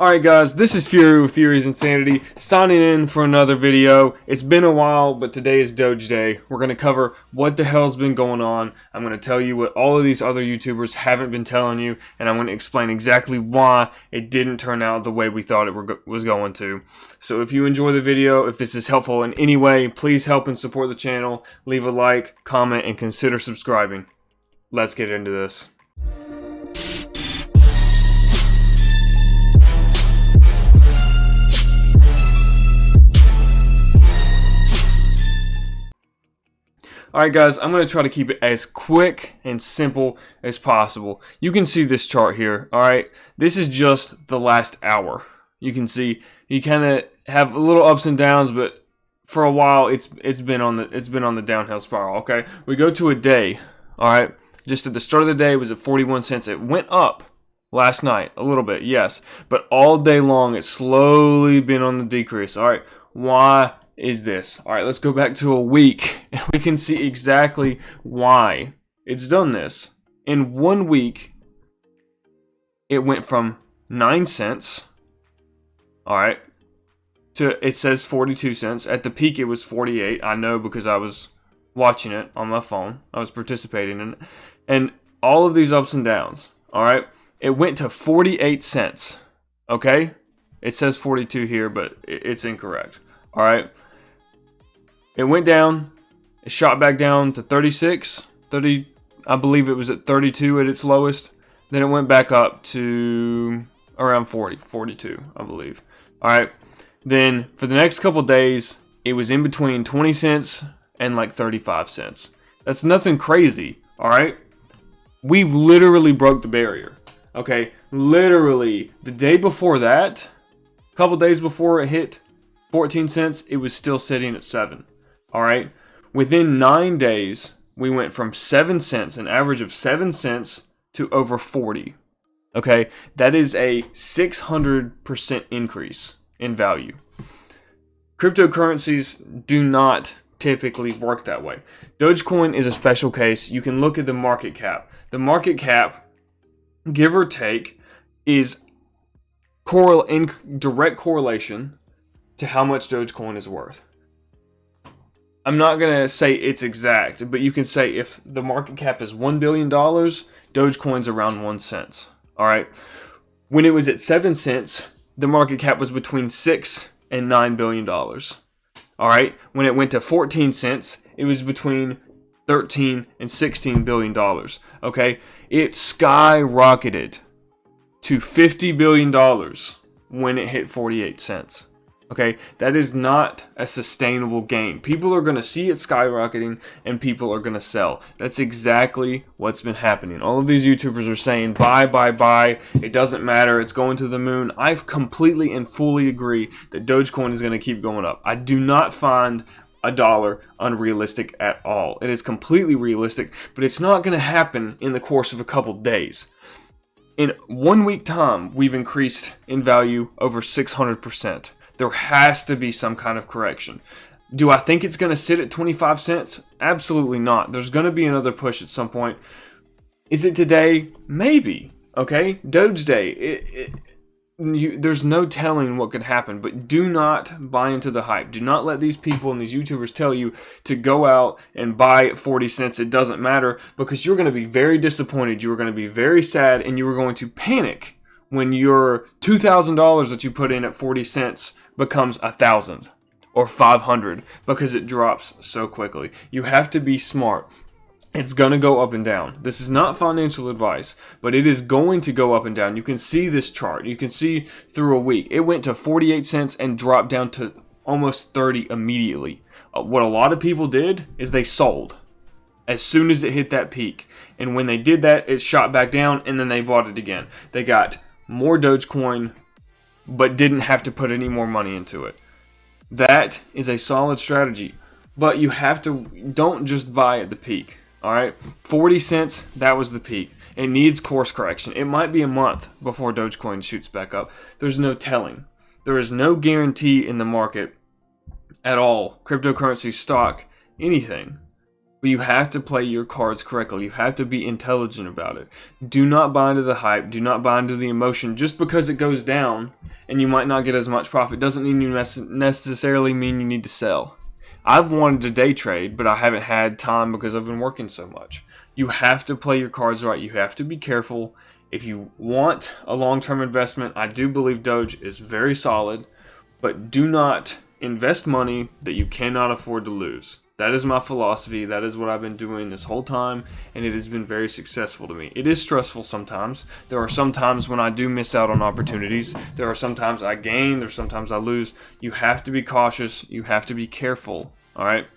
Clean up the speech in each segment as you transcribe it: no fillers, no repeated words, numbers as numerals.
Alright guys, this is Fury with Fury's Insanity, signing in for another video. It's been a while, but today is Doge Day. We're going to cover what the hell's been going on. I'm going to tell you what all of these other YouTubers haven't been telling you, and I'm going to explain exactly why it didn't turn out the way we thought it was going to. So if you enjoy the video, if this is helpful in any way, please help and support the channel. Leave a like, comment, and consider subscribing. Let's get into this. Alright guys, I'm going to try to keep it as quick and simple as possible. You can see this chart here, alright? This is just the last hour. You can see you kind of have a little ups and downs, but for a while it's been on the downhill spiral, okay? We go to a day, alright? Just at the start of the day it was at 41 cents. It went up last night a little bit, yes, but all day long it's slowly been on the decrease, alright? Why is this? Alright, let's go back to a week and we can see exactly why it's done this. In 1 week, it went from 9 cents, alright, to, it says 42 cents. At the peak, it was 48. I know because I was watching it on my phone. I was participating in it. And all of these ups and downs, alright, it went to 48 cents, okay? It says 42 here, but it's incorrect, alright? It went down, it shot back down to 36, 30, I believe it was at 32 at its lowest. Then it went back up to around 40, 42, I believe. Alright, then for the next couple days, it was in between 20 cents and like 35 cents. That's nothing crazy, alright? We literally broke the barrier, okay? Literally, the day before that, a couple days before it hit 14 cents, it was still sitting at 7. Alright, within 9 days, we went from 7 cents, an average of 7 cents, to over 40. Okay, that is a 600% increase in value. Cryptocurrencies do not typically work that way. Dogecoin is a special case. You can look at the market cap. The market cap, give or take, is in direct correlation to how much Dogecoin is worth. I'm not going to say it's exact, but you can say if the market cap is $1 billion, Dogecoin's around 1 cent. Alright? When it was at 7 cents, the market cap was between $6 and $9 billion. Alright? When it went to 14 cents, it was between $13 and $16 billion. Okay? It skyrocketed to $50 billion when it hit 48 cents. Okay, that is not a sustainable gain. People are going to see it skyrocketing and people are going to sell. That's exactly what's been happening. All of these YouTubers are saying, buy, buy, buy. It doesn't matter. It's going to the moon. I completely and fully agree that Dogecoin is going to keep going up. I do not find $1 unrealistic at all. It is completely realistic, but it's not going to happen in the course of a couple days. In 1 week time, we've increased in value over 600%. There has to be some kind of correction. Do I think it's going to sit at 25 cents? Absolutely not. There's going to be another push at some point. Is it today? Maybe. Okay? Doge Day. There's no telling what could happen, but do not buy into the hype. Do not let these people and these YouTubers tell you to go out and buy at 40 cents. It doesn't matter, because you're going to be very disappointed. You are going to be very sad, and you are going to panic when your $2,000 that you put in at 40 cents becomes $1,000 or $500 because it drops so quickly. You have to be smart. It's going to go up and down. This is not financial advice, but it is going to go up and down. You can see this chart. You can see through a week. It went to 48 cents and dropped down to almost 30 immediately. What a lot of people did is they sold as soon as it hit that peak. And when they did that, it shot back down and then they bought it again. They got more Dogecoin, but didn't have to put any more money into it. That is a solid strategy, but you have to, don't just buy at the peak. Alright, 40 cents, that was the peak. It needs course correction. It might be a month before Dogecoin shoots back up. There's no telling. There is no guarantee in the market at all. Cryptocurrency, stock, anything. But you have to play your cards correctly. You have to be intelligent about it. Do not buy into the hype. Do not buy into the emotion. Just because it goes down and you might not get as much profit. Doesn't mean you necessarily mean you need to sell. I've wanted to day trade, but I haven't had time because I've been working so much. You have to play your cards right. You have to be careful. If you want a long-term investment, I do believe Doge is very solid, but do not invest money that you cannot afford to lose. That is my philosophy. That is what I've been doing this whole time, and it has been very successful to me. It is stressful sometimes. There are some times when I do miss out on opportunities. There are sometimes I gain. There's sometimes I lose. You have to be cautious. You have to be careful. All right?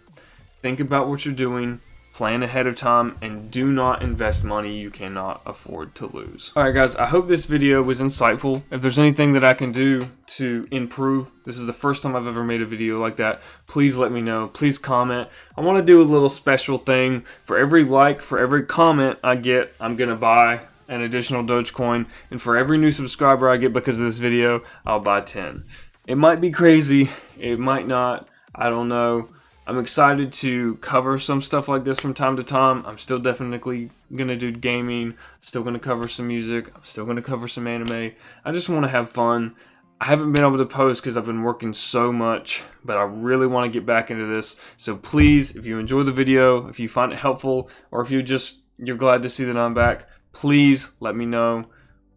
Think about what you're doing. Plan ahead of time, and do not invest money you cannot afford to lose. Alright guys, I hope this video was insightful. If there's anything that I can do to improve, this is the first time I've ever made a video like that, please let me know. Please comment. I want to do a little special thing. For every like, for every comment I get, I'm going to buy an additional Dogecoin, and for every new subscriber I get because of this video, I'll buy 10. It might be crazy, it might not, I don't know. I'm excited to cover some stuff like this from time to time. I'm still definitely going to do gaming. I'm still going to cover some music. I'm still going to cover some anime. I just want to have fun. I haven't been able to post because I've been working so much, but I really want to get back into this. So please, if you enjoy the video, if you find it helpful, or if you're glad to see that I'm back, please let me know.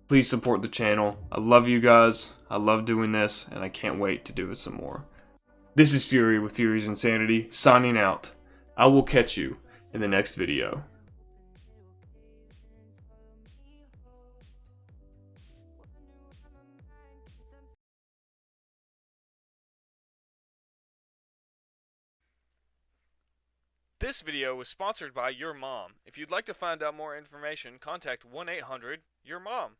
Please support the channel. I love you guys. I love doing this, and I can't wait to do it some more. This is Fury with Fury's Insanity, signing out. I will catch you in the next video. This video was sponsored by Your Mom. If you'd like to find out more information, contact 1-800-YOUR-MOM.